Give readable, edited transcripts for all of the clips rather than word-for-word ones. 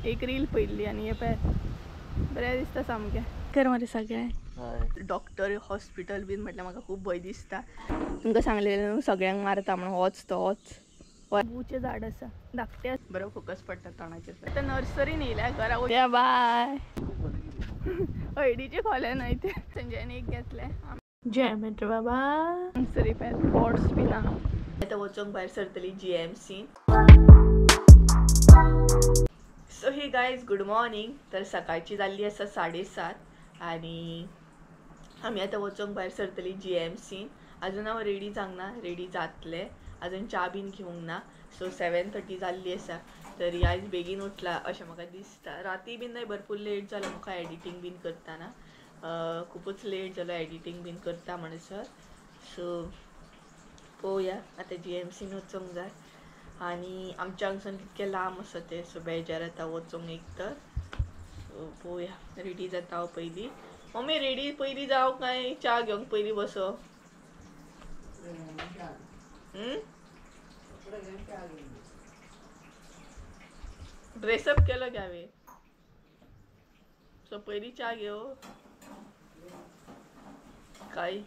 एक रील पडली आणि हे पळय बरें दिसता सामकें कर मरे सगळें डॉक्टर हॉस्पिटल बीन म्हटल्यार म्हाका खूब भंय दिसता तुमकां सांगलेलें न्हू सगळ्यांक मारता म्हणून होच तो होच बूचे झाड आसा धाकटे बरो फोकस पडटा तोंडाचेर आतां नर्सरीन येयल्या घरा वया बाय हळडीचे खोले न्हय ते संजयन एक घेतले जय मित्र बाबा नर्सरी पॉट्स बीन आहा आतां वचोंक भायर सरतली GMC so hey guys good morning तर सकाळची जाल्ली आसा 7:30 आनी आमी आतां वचोंक भायर सरतली GMC अजून हांव रेडी जावंक ना रेडी जातले अजून च्या बीन घेवंक ना सो 7:30 जाल्ली आसा तरी आयज बेगीन उठला अशें म्हाका दिसता राती बीन न्हय भरपूर लेट जालो म्हाका एडिटींग बीन करतना खूपच लेट जालो एडिटींग बीन करता म्हणसर सो पळोवया आतां GMCन वचोंक जाय आनी आमच्या हांगसून कितकें लांब आसा तें सो बेजार येता वचोंक एक तर सो पळोवया रेडी जाता हांव पयलीं मम्मी रेडी पयलीं जावं काय च्या घेवंक पयलीं बसो ड्रेसअप केलो गे हांवें सो पयलीं च्या घेव काय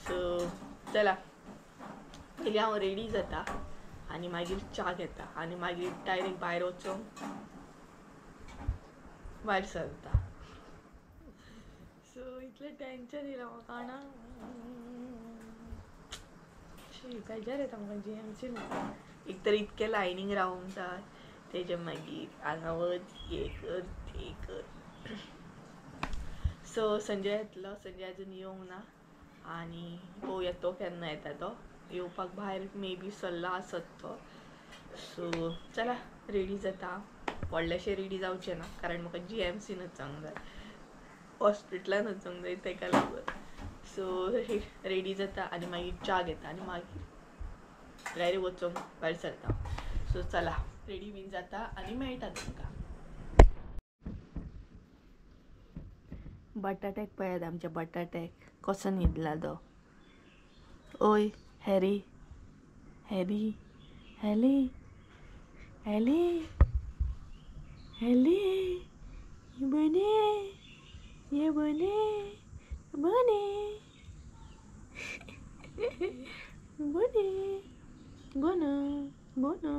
सो चला पयलीं हांव रेडी जाता आनी मागीर च्या घेता आनी मागीर डायरेक्ट भायर वचोंक भायर सरता सो इतलें टेंशन येयलां म्हाका ना बेजार येता म्हाका GMCन एक तर इतकें लायनींग रावंक जाय तेजे मागीर हांगा वच हे कर ते कर सो संजय येतलो संजय अजून येवंक ना आनी पळोवया तो केन्ना येता तो येवपाक भायर मे बी सरला आसत तो सो चला रेडी जाता व्हडलेशें रेडी जावचें ना कारण म्हाका GMCन वचोंक जाय हॉस्पिटलान वचोंक जाय तेका लागून सो रेडी जाता आनी मागीर च्या घेता आनी मागीर डायरेक्ट वचोंक भायर सरता सो चला रेडी बीन जाता आनी मेळटा तुमकां बटाट्याक पळयात आमच्या बटाट्याक कसो न्हिदला तो ओय हॅरी हॅरी हॅली हॅली हॅली बने ये बने बने बने बोना बोना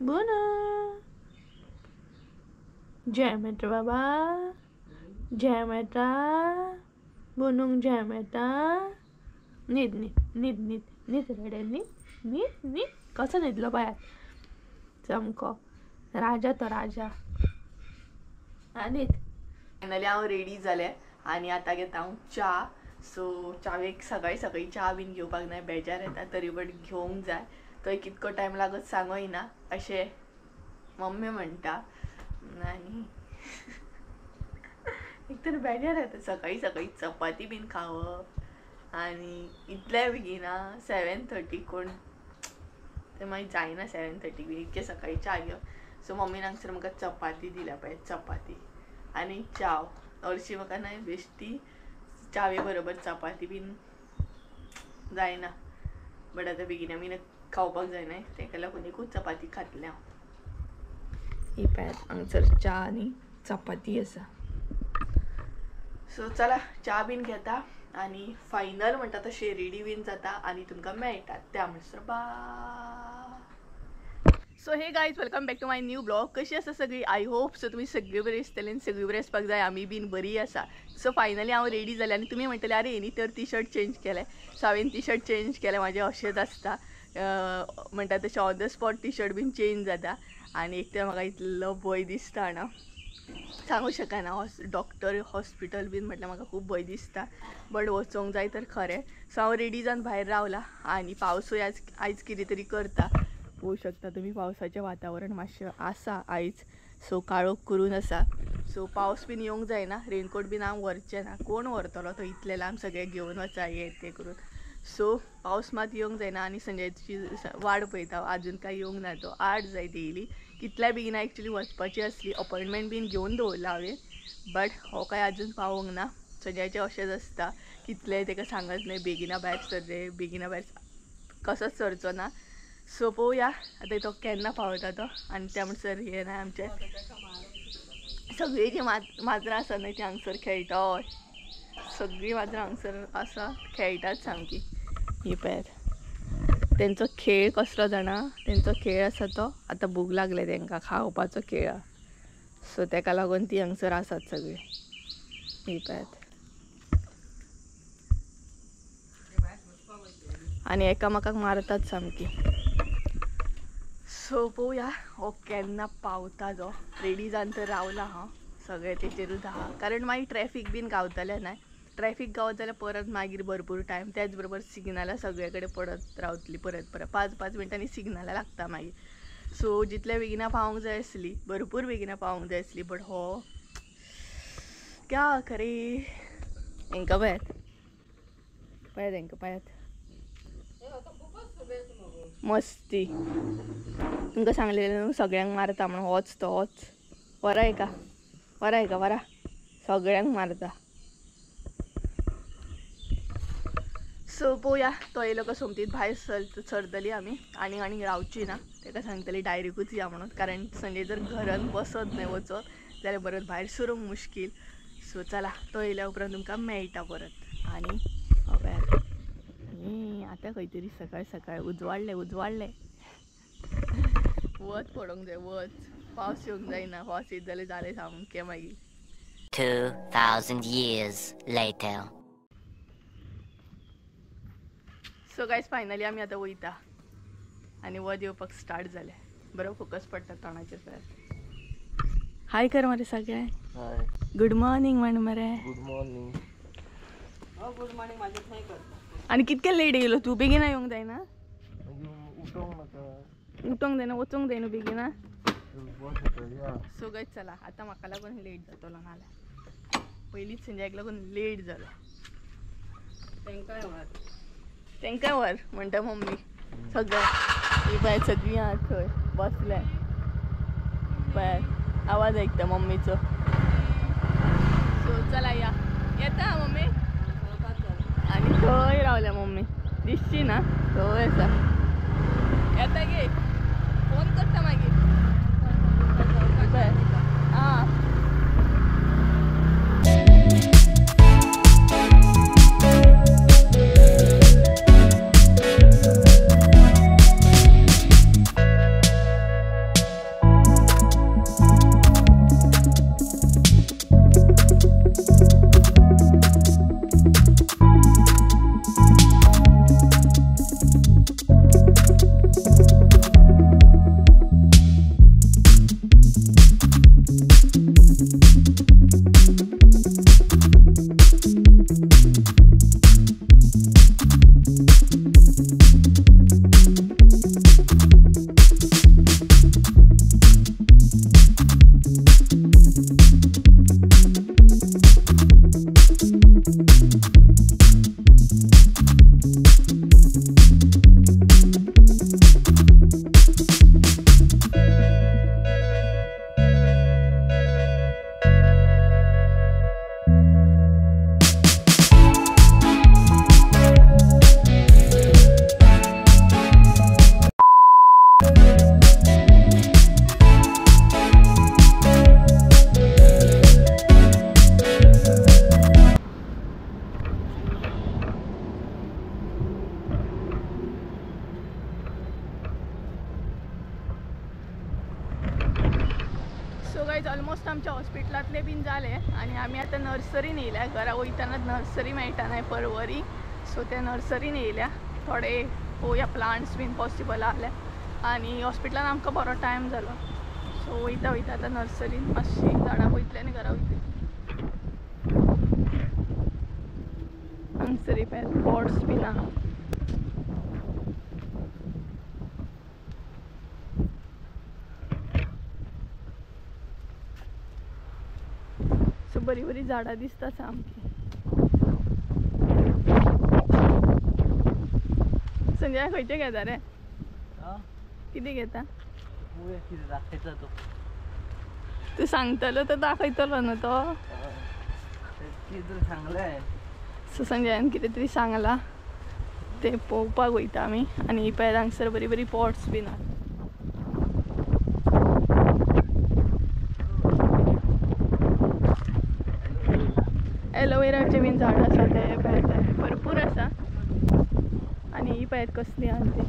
बोना जय मित्र बाबा जय मेटा बोनूंग जय मेटा न्हिद न्हिद न्हिद न्हिद न्हिद रेडे न्हिद न्हिद न्हिद कसो न्हिदलो पळयात सामको राजा तो राजा न्हिद फायनली हांव रेडी जालें आनी आतां घेता हांव च्या सो च्यावेक सकाळी सकाळी च्या बीन घेवपाक नाय बेजार येता तरी बट घेवंक जाय तो कितको टायम लागत सांगोय ना अशें मम्मी म्हणटा आनी एक तर बेजार येता सकाळी सकाळी चपाती बीन खावप आनी इतल्या बेगिना 7:30 कोण ते मागीर जायना 7:30 बीन इतके सकाळी च्या घेवप सो मम्मीन हांगसर म्हाका चपाती दिल्या पळय चपाती आनी चाव हरशी म्हाका नाय बेश्टी चावे बरोबर चपाती बीन जायना बट आतां बेगिना बीन खावपाक जायना तेका लागून एकूच चपाती खातलें हांव ही पळयात हांगसर च्या आनी चपाती आसा सो चला च्या बीन घेता आनी फायनल म्हणटा तशें रेडी बीन जाता आनी तुमकां मेळटा त्या म्हणसर bye so hey guys welcome back to my new blog कशी आसा सगळी आय होप सो तुमी सगळी बरी आसतली आनी सगळी बरी आसपाक जाय आमी बीन बरी आसा सो फायनली हांव रेडी जालें आनी तुमी म्हणटले अरे हेणी तर टी शर्ट चेंज केलें सो हांवें टी शर्ट चेंज केलें म्हाजें अशेंच आसता म्हणटा तशें on the spot T shirt बीन चेंज जाता आनी एक तर म्हाका इतलो भंय दिसता ना सांगू शकना डॉक्टर हॉस्पिटल बीन म्हटल्यार म्हाका खूब भंय दिसता बट वचोंक जाय तर खरें सो हांव रेडी जावन भायर रावला आनी पावसूय आयज कितें तरी करता पळोवंक शकता तुमी पावसाचें वातावरण मातशें आसा आयज सो काळोख करून आसा सो पावस बीन येवंक जायना रेनकोट बीन हांव व्हरचें ना कोण व्हरतलो तो इतले लांब सगळे घेवन वचा हें तें करून सो पावस मात येवंक जायना आनी संजयची वाट पळयता आजून काय येवंक ना तो 8 जाय येयली कितल्या बेगिना एक्चुली वचपाची आसली अपॉयंटमेंट बीन घेवन दवरला हांवें बट हो काय आजून पावोंक ना संजयचें अशेंच आसता कितलें ताका सांगत न्हय बेगिना भायर सर रे बेगिना भायर कसोच सरचो ना सो पळोवया आता तो केन्ना पावता तो आनी त्या म्हणसर हे ना आमचे सगळी जी माजरां आसा न्हय ती हांगसर खेळटा हय सगळीं माजरां हांगसर आसा खेळटात सामकी ही पळयात तेंचो खेळ कसलो जाणा तेंचो खेळ आसा तो आतां भूक लागले तेंकां खावपाचो खेळ सो तेका लागून ती हांगसर आसात सगळीं ही पळयात आनी एकामेकाक मारतात सामकी सो पळोवया हो केन्ना पावता जो रेडी जावन तर रावला हांव सगळें तेचेरूच आहा कारण मागीर ट्रॅफीक बीन गावतलें न्हय ट्रॅफीक गावत जाल्यार परत मागीर भरपूर टायम त्याच बरोबर सिग्नलां सगळे कडेन पडत रावतली परत 5-5 मिनटांनी सिग्नलां लागता मागीर सो जितले बेगिना पावूंक जाय आसली भरपूर बेगिना पावूंक जाय आसली बट हो क्या करे हेंकां पळयात पळयात हेंकां पळयात मस्ती तुमकां सांगलेलें न्हू सगळ्यांक मारता म्हणून होच तो होच वरा हेका वरा सगळ्यांक मारता सो पळोवया तो येयलो का सोमतीत भायर सरतली आमी आनी रावची ना तेका सांगतली डायरेक्टूच या म्हणून कारण संजय जर घरान बसत न्हय वचत जाल्यार परत भायर सरूंक मुश्कील सो चला तो येयल्या उपरांत तुमकां मेळटा परत आनी पळयात आतां खंय तरी सकाळ सकाळ उजवाडले वत पडोंक जाय वच पावस येवंक जायना पावस येत जाल्यार जालें सामकें मागीर 2000 years later. So guys finally आमी आतां वयता आनी वत येवपाक स्टार्ट जालें बरो फोकस पडटा तोंडाचेर पळयात हाय कर मरे सगळें हाय गुड मॉर्निंग म्हण मरे गुड मॉर्निंग गुड मॉर्निंग माझे थंय करता आनी कितके लेट येयलो तूं बेगिना येवंक जायना उठोंक नाका उठोंक जायना वचोंक जायना बेगिना बस येतली सो गायज चला आतां म्हाका लागून लेट जातलो नाल्यार पयलींच संजयाक लागून लेट जालो तेंकाय वर म्हणटा मम्मी सगळें पळय सगळीं आहात थंय बसले पळय आवाज आयकता मम्मीचो सो चला या येता मम्मी आनी थंय रावल्या मम्मी दिसची ना थंय आसा येता गे फोन करता मागीर पळय आं सो गायज ऑलमोस्ट आमच्या हॉस्पिटलांतले बीन जाले आनी आमी आतां नर्सरीन येयल्या घरा वयताना नर्सरी मेळटा न्हय परवरी सो त्या नर्सरीन येयल्या थोडे पळोवया प्लांट्स बीन पॉसिबल आहले आनी हॉस्पिटलान आमकां बरो टायम जालो सो वयता आतां नर्सरीन मातशी झाडां वयतली आनी घरा वयतली हांगसरी पॉट्स बीन आहा सो बरी बरी झाडां दिसता सामकी संजय खंयचे घेता रे कितें घेता कितें दाखयता तो तू सांगतलो तर दाखयतलो न्हू तो कितें सांगलें सो संजयान कितें तरी सांगला ते पळोवपाक वयता आमी आनी पळय हांगसर बरी बरी पॉट्स बीन आहा. एलोवेराचे बीन झाड आसा ते पळय भरपूर आसा आनी ही पळयत कसली आहा ती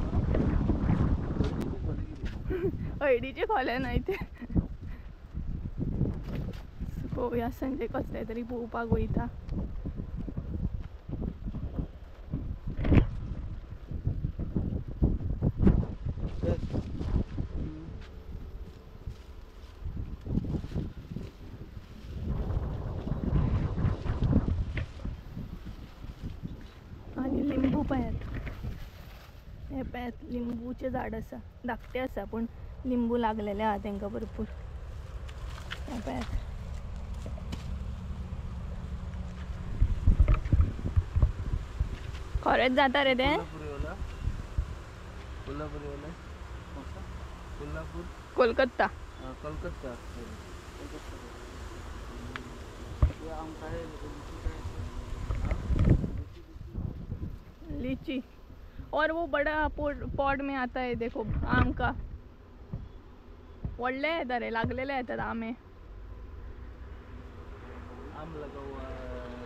हळडीचे खोले नाय ते. पळोवया संजय कसले तरी पळोवपाक वयता. आणि लिंबू पळयात हे पळयात लिंबूचे झाड आसा धाकटे आसा पण लिंबू लागलेले आहा तांकां भरपूर. हे पळयात खरेंच जाता रे ते. कोलकाता कोलकाता लीची और वो बड़ा पॉड में आता है देखो आम का वडले येतात रे लागलेले येतात आमे. आम लगा हुआ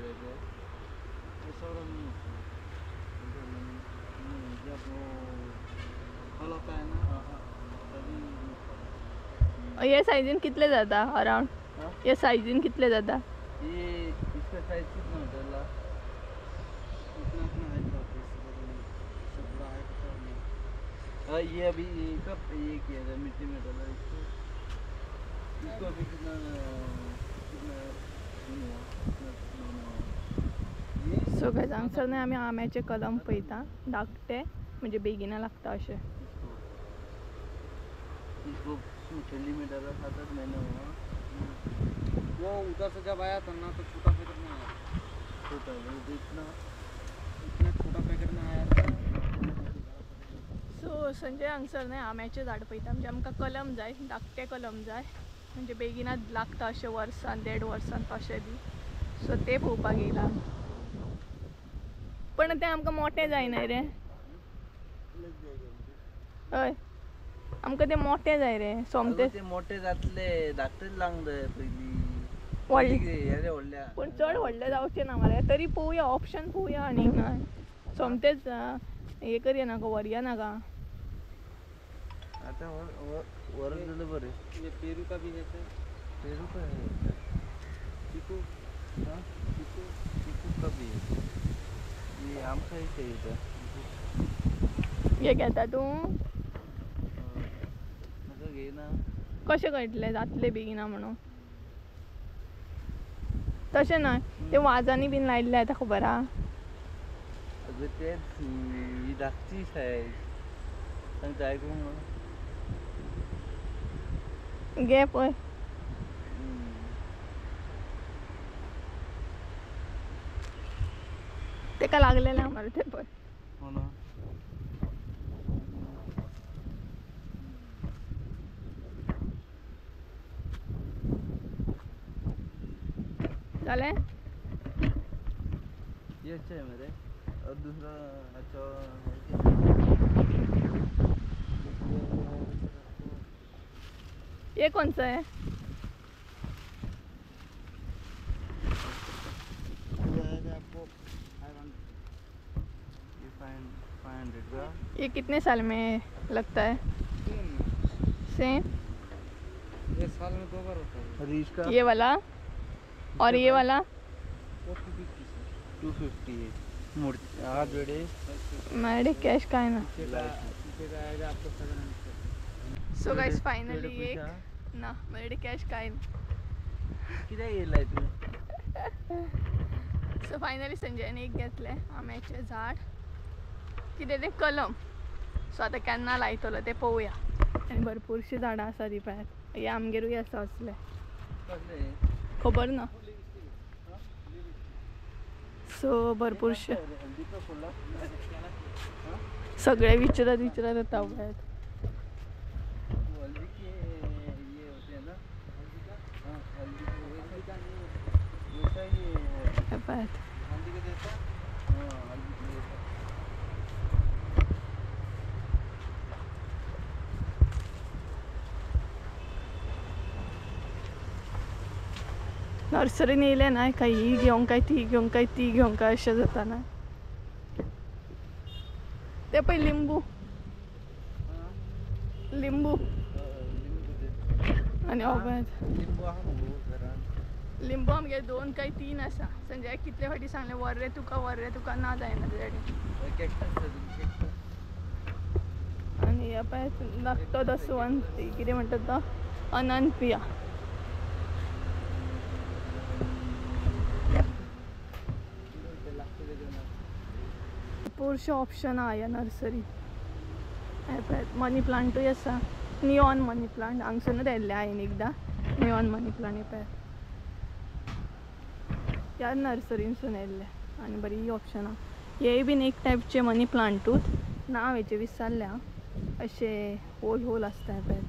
रहता है ये सब जब वो फल होता है ना तभी ये साइजिन कितले जाता अराउंड हाँ? ये साइजिन कितले जाता. ये इसका साइज कितना होता है इतना इतना हाइट होता है सब बड़ा हाइट होता है. ये अभी कब ये किया था मिट्टी में डाला इसको इसको अभी कितना कितना सो गाइस हांगसर आमी आम्याचे कलम पळयता धाकटे म्हणजे बेगिना लागता अशे. इसको ठंडी में डाला 7-8 महीने हुआ. वो उधर से जब आया था ना तो छोटा पैकेट में आया छोटा वो इतना इतना छोटा पैकेट में आया था. सो संजय हांगसर आम्याचे झाड पळयता म्हणजे आमकां कलम जाय धाकटे कलम जाय म्हणजे बेगिना लागता अशे वर्सान 1.5 वर्सान तशे बी. सो ते पळोवपाक येयला पण ते आमकां मोठे जायना रे. हय आमकां ते मोठे जाय रे सोमते ते मोठे जातले धाकटे लागले पहिली व्हडले व्हडल्या पण चड व्हडले जावचे ना मरे. तरी पळोवया ऑप्शन पळोवया आनी सोमतेच हे करया नाका व्हरया नाका. आता वर झालं बरे. ये पेरू का भी है पेरू का है चीकू हाँ चीकू का भी है. ये आम का ही चाहिए था. हे घेता तूं नका घे ना. कशें कळटलें जातलें बेगिना म्हणून. तशें ना ते वाजांनी बीन लायल्ले आतां खबर आहा. अगं तेच ही धाकटी सायज सांगता आयकूंक घे पळय तेका लागलेले आहा मरे ते पळय. हो ना. जालें ये अच्छा है मेरे और दूसरा अच्छा ये कौन सा है. आपको 500 का. ये कितने साल में लगता है सेम. ये साल में 2 बार होता है. रीच का ये वाला और ये वाला 250 है. मूर्ति हाथ जोड़े मेरे कैश का है ना. आपको सो गाइस फायनली एक ना मेरे कॅश काय किती येलाय तू. सो फायनली संजयने एक घेतले आम्याचे झाड कितें ते कलम. सो आतां केन्ना लायतलो ते पळोवया आनी भरपूरशीं झाडां आसा ती पळयात. हे आमगेरूय आसा असले खबर ना. सो भरपूरशे सगळे विचारत येता पळयात. नर्सरीन येयले ना काय ही घेवंक काय ती घेवंक काय ती घेवंक काय अशें जाता ना. ते पळय लिंबू लिंबू आनी ओबेद लिंबू आहा मगो घरान. लिंबू आमगे 2 काय 3 आसा. संजय कितले फाटी सांगले वर रे तुका ना जायना तेजेडी. कॅक्टस आनी हे पळय धाकटो दसवंत कितें म्हणटा तो अनंतपिया. भरपूरशे ऑप्शन आहा ह्या नर्सरी. हे पळय मनी प्लांटूय आसा. निऑन मनी प्लांट हांगसूनच येयल्ले हांवें एकदां. निऑन मनी प्लांट हे पळय ह्या नर्सरीनसून येयल्ले आनी बरी ऑप्शन आहा. हे बीन एक टायपचे मनी प्लांटूच. नांव हेचें विसरलें हांव. अशे होल आसता हे पळय.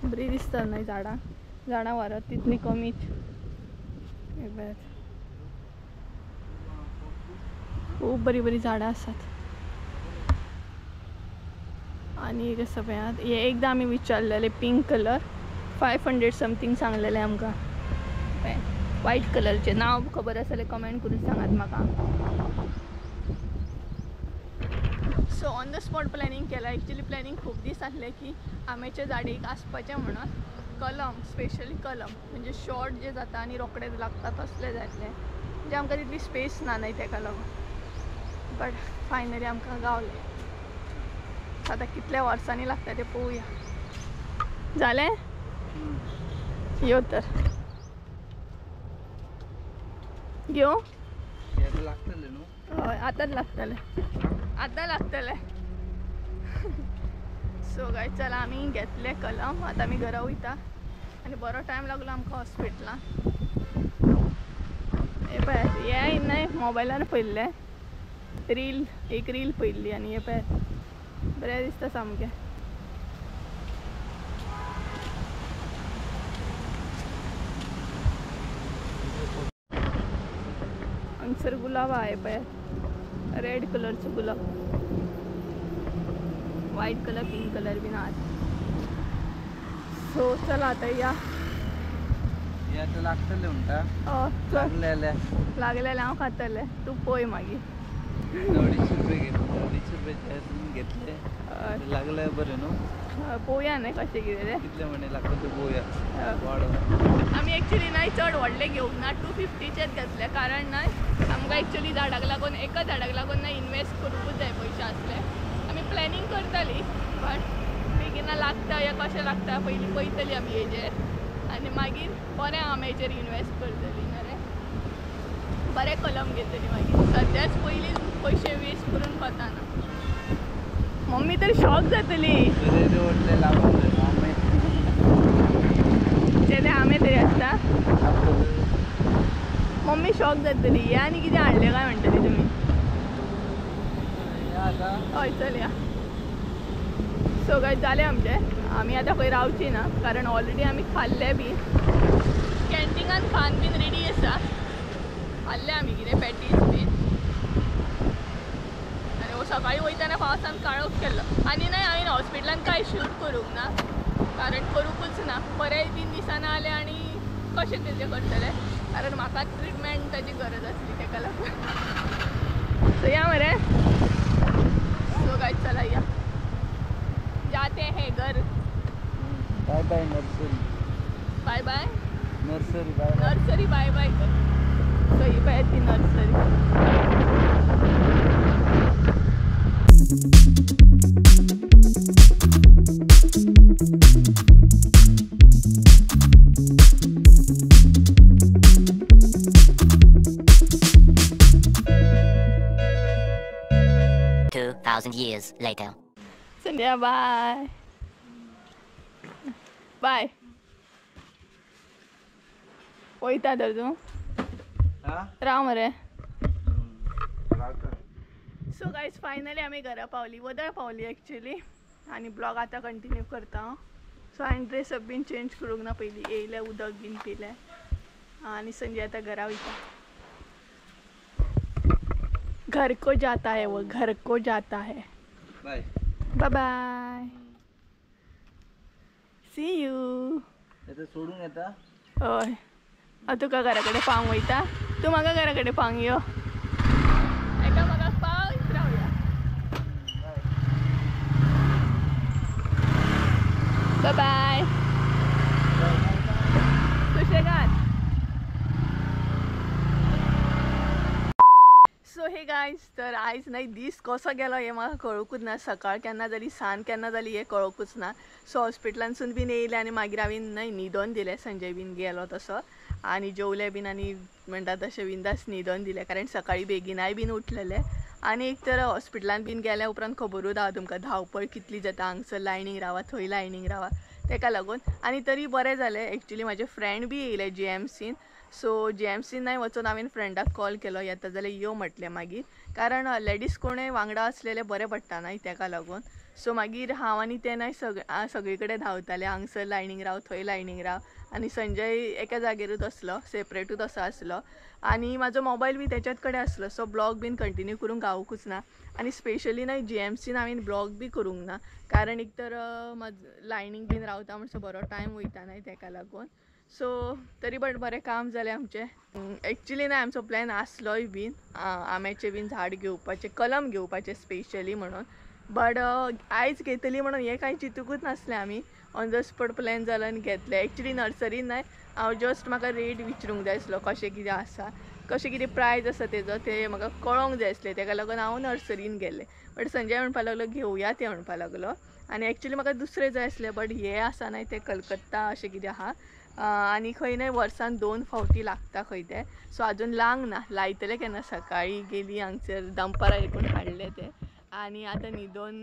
बरी दिसता न्हय झाडां वारत तितली कमीच. हे पळय खूब बरी झाडां आसात. आनी एक आसा पळयात हे एकदां आमी विचारलेले पिंक कलर 500 समथींग सांगलेले आमकां. व्हायट कलरचे नांव खबर आसलें कमेंट करून सांगात म्हाका. So on the spot planning केला. एक्चुली प्लॅनिंग खूब दीस आसले की आंब्याच्या झाडीक आसपाचें म्हणून कलम स्पेशली कलम म्हणजे शॉर्ट जे जाता आनी रोखडे लागता तसले जाय आसले. म्हणजे आमकां तितली स्पेस ना न्हय तेका लागून. बट फायनली आमकां गावलें. आतां कितल्या वर्सांनी लागता तें पळोवया. जालें यो तर घेवं. लागतले न्हू. हय आतांच लागतले. सो गाय चला आमी घेतले कलम. आतां आमी घरा वयता आनी बरो टायम लागलो आमकां हॉस्पिटलान. हे पळय हे न्हय मोबायलार पळयल्ले एक रील पळयल्ली आनी हे पळय बरें दिसता सामकें. हांगसर गुलाब आहा हे पळय रेड कलरचो गुलाब. व्हाईट कलर पिंक कलर बीन आहात. सो चला आता या आता लागतले म्हणटा. लागलेले हांव खातले तूं पळय मागीर. 250 घेतले लागले बरें न्हू. पळोवया न्हय कशें कितें तें. कितले म्हणे लागता ते पळोवया. आमी एक्चुली न्हय चड व्हडले घेवंक ना 250चेच घेतले. कारण न्हय आमकां एक्चुली झाडाक लागून एका झाडाक लागून न्हय इनवेस्ट करूंकूच जाय पयशे आसले. आमी प्लॅनिंग करताली बट बेगिना लागता या कशें लागता पयलीं पळयतली आमी हेजेर आनी मागीर बरें आंब्याचेर इनवेस्ट करतली ना रे. बरें कलम घेतली मागीर. सद्याच पयलीं पयशे वेस्ट करून कोताना. मम्मी तर शॉक जातली. ते आंबे तरी आसता. मम्मी शॉक जातली. हे आनी कितें हाडलें काय म्हणटली तुमी. हय चल या. सो गाय जालें आमचें. आमी आतां खंय रावची ना कारण ऑलरेडी आमी खाल्ले बी. कॅन्टिनान खान बीन रेडी आसा. खाल्ले आमी कितें पॅटीस बीन. आनी सकाळीं वयताना पावसान काळोख केल्लो. आनी न्हय हांवें हॉस्पिटलान कांय शूट करूंक ना कारण करूंकूच ना. बरें 3 दिसांना आले आनी कशें तेजें करतले कारण म्हाका ट्रिटमेंटाची गरज आसली तेका लागून. सो या मरे. सो गाय चला या जाते हैं घर. Bye bye nursery. Bye bye nursery bye bye कर. सो ही पळय ती nursery. 2,000 years later. Sandhya bye bye. वयता तर तूं राव मरे. सो गायज फायनली आमी घरा पावली. वदळ पावली एक्चुली आनी ब्लॉग आतां कंटिन्यू करता हांव. सो हांवें ड्रेस अप बीन चेंज करूंक ना पयलीं. येयलें उदक बीन पिलें आनी संजय आतां घरा वयता. घर को जाता है वो घर को जाता है. Bye bye. See you. येता सोडून येता हय तुका घरा कडेन पावंक वयता तूं म्हाका घरा कडेन पावंक यो एका म्हाका पावत रावया बाय सुशेगाद सो हे गायज तर आयज नाही दीस कसो गेलो हे म्हाका कळोकूच ना सकाळ केन्ना जाली सांज केन्ना जाली हे कळोकूच ना सो हॉस्पिटलांसून बीन येयले आनी मागीर हांवें नाही न्हिदोन दिलें संजय बीन गेलो तसो आनी जेवले बीन आनी म्हणटा तशें बिंदास न्हिदोन दिलें कारण सकाळीं बेगिनाय बीन उठलेले आनी एक तर हॉस्पिटलान बीन गेल्या उपरांत खबरूच आहा तुमकां धांवपळ कितली जाता हांगसर लायनीक रावा थंय लायनीक रावा तेका लागून आनी तरी बरें जालें एक्चुली म्हाजे फ्रेंड बी येयले GMCन सो GMCन नाही वचून हांवें फ्रेंडाक कॉल केलो येता जाल्यार यो म्हटलें मागीर कारण लेडीज कोणूय वांगडा आसलेले बरें पडटा न्हय तेका लागून सो मागीर हांव आनी ते न्हय सगळे कडेन धांवताले हांगसर लायनीक राव थंय लायनीक राव आनी संजय एका जागेरूच आसलो सेपरेटूच असो आसलो आनी म्हाजो मोबायल बी तेच्याच कडेन आसलो सो ब्लॉग बीन कंटिन्यू करूंक गावूंकूच ना आनी स्पेशली न्हय GMCन हांवें ब्लॉग बी करूंक ना कारण एक तर लायनीक बीन रावता म्हणसर बरो टायम वयता न्हय तेका लागून सो तरी पण बरें काम जालें आमचें एक्चुली ना आमचो प्लॅन आसलोय बीन आंब्याचें बीन झाड घेवपाचें कलम घेवपाचें स्पेशली म्हणून बट आयज घेतली म्हणून हें कांय चिंतूकूच नासलें आमी ऑन द स्पॉट प्लॅन जालो आनी घेतलें एक्चुली नर्सरीन न्हय हांव जस्ट म्हाका रेट विचारूंक जाय आसलो कशें कितें आसा कशें कितें प्रायस आसा तेजो तें म्हाका कळोंक जाय आसलें तेका लागून हांव नर्सरीन गेलें बट संजय म्हणपा लागलो घेवया तें म्हणपा लागलो आनी एक्चुली म्हाका दुसरें जाय आसलें बट हें आसा न्हय तें कलकत्ता अशें कितें आहा आनी खंय न्हय वर्सान 2 फावटी लागता खंय तें सो आजून लांग ना लायतलें केन्ना सकाळीं गेलीं हांगसर दनपारां एकूण हाडलें तें आनी आतां न्हिदोन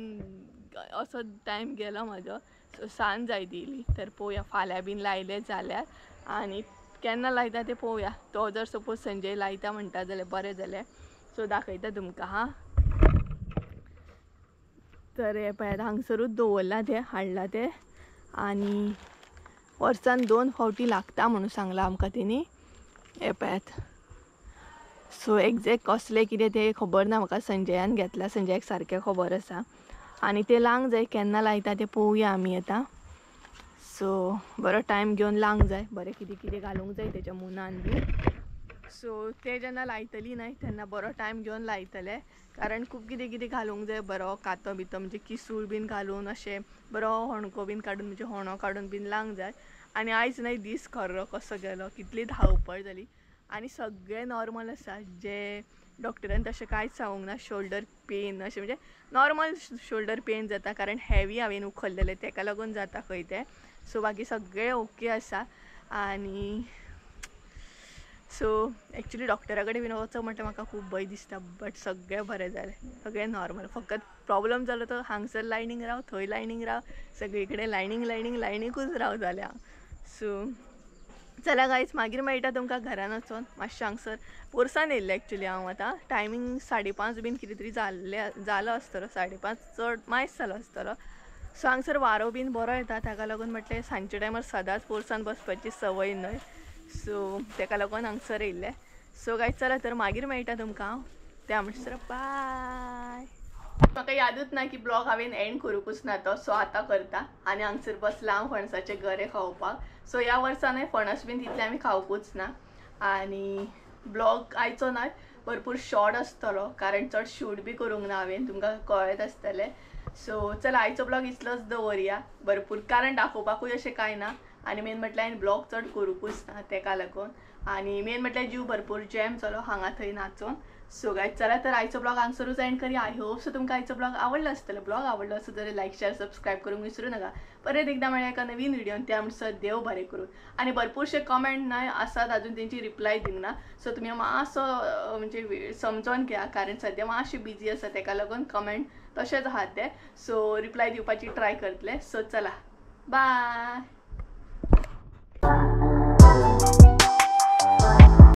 असो टायम गेलो म्हाजो सो सांज जाय दिली तर पळोवया फाल्यां बीन लायलें जाल्यार आनी केन्ना लायता तें पळोवया तो जर सपोज संजय लायता म्हणटा जाल्यार बरें जालें सो दाखयता तुमकां हां तर हें पळयात हांगसरूच दवरलां तें हाडलां तें आनी वर्सान 2 फावटी लागता म्हणून सांगलां आमकां तेणी हें पळयात सो एग्जॅक्ट कसलें कितें तें खबर ना म्हाका संजयान घेतला संजयाक सारकें खबर आसा आनी तें लांग जाय केन्ना लायता तें पळोवया आमी आतां सो बरो टायम घेवन लांग जाय बरें कितें कितें घालूंक जाय तेच्या मुनान बी सो तें जेन्ना लायतली न्हय तेन्ना बरो टायम घेवन लायतलें कारण खूब कितें कितें घालूंक जाय बरो कातो बितो म्हणजे किसूळ बीन घालून अशें बरो होणको बीन काडून म्हणजे होणो काडून बीन लांग जाय आनी आयज न्हय दीस खरो कसो गेलो कितली धांवपळ जाली आनी सगळें नॉर्मल आसा जे डॉक्टरान तशें कांयच सांगूंक ना शोल्डर पेन अशें म्हणजे नॉर्मल शोल्डर पेन जाता कारण हेवी हांवें उखल्लेलें तेका लागून जाता खंय तें सो बाकी सगळें ओके आसा आनी सो एक्चुली डॉक्टरा कडेन बीन वचप म्हणटा म्हाका खूब भंय दिसता बट सगळें बरें जालें सगळें नॉर्मल फकत प्रॉब्लम जालो तो हांगसर लायनीक राव थंय लायनीक राव सगळे कडेन लायनीकूच राव जालें हांव सो चला गायज मागीर मेळटा तुमकां घरान वचून मातशें हांगसर पोरसान येयल्लें एक्चुली हांव आतां टायमींग 5:30 बीन कितें तरी जालो आसतलो 5:30 चड मायस जालो आसतलो सो हांगसर वारो बीन बरो येता ताका लागून म्हटलें सांजचे टायमार सदांच पोरसान बसपाची संवय न्हय सो तेका लागून हांगसर येयल्लें सो गायज चला तर मागीर मेळटा तुमकां हांव त्या म्हणसर बाय म्हाका यादूच ना की ब्लॉग हांवें एंड करूंकूच ना तो सो आतां करता आनी हांगसर बसलां हांव फणसाचे गरे खावपाक सो ह्या वर्सान फणस बीन तितले आमी खावपूच ना आनी ब्लॉग आयचो ना भरपूर शॉर्ट आसतलो कारण चड शूट बी करूंक ना हांवें तुमकां कळत आसतलें सो चला आयचो ब्लॉग इतलोच दवरया भरपूर कारण दाखोवपाकूय अशें कांय ना आनी मेन म्हटल्यार हांवें ब्लॉग चड करूंकूच ना तेका लागून आनी मेन म्हटल्यार जीव भरपूर जॅम जालो हांगा थंय नाचून सो गायज चला तर आयचो ब्लॉग हांगसरूच एंड करी आय होप सो तुमकां आयचो ब्लॉग आवडलो आसतलो ब्लॉग आवडलो आसत जाल्यार लायक शेअर सबस्क्रायब करूंक विसरू नाका परत एकदा मेळ्या एका नवीन व्हिडिओन त्या म्हणसर देव बरें करून आनी भरपूरशे कमेंट न्हय आसात अजून तेंची रिप्लाय दिवंक ना सो तुमी मातसो म्हणजे समजून घ्या कारण सद्या मातशी बिजी आसा तेका लागून कमेंट तशेंच आहात ते सो रिप्लाय दिवपाची ट्राय करतले सो चला बाय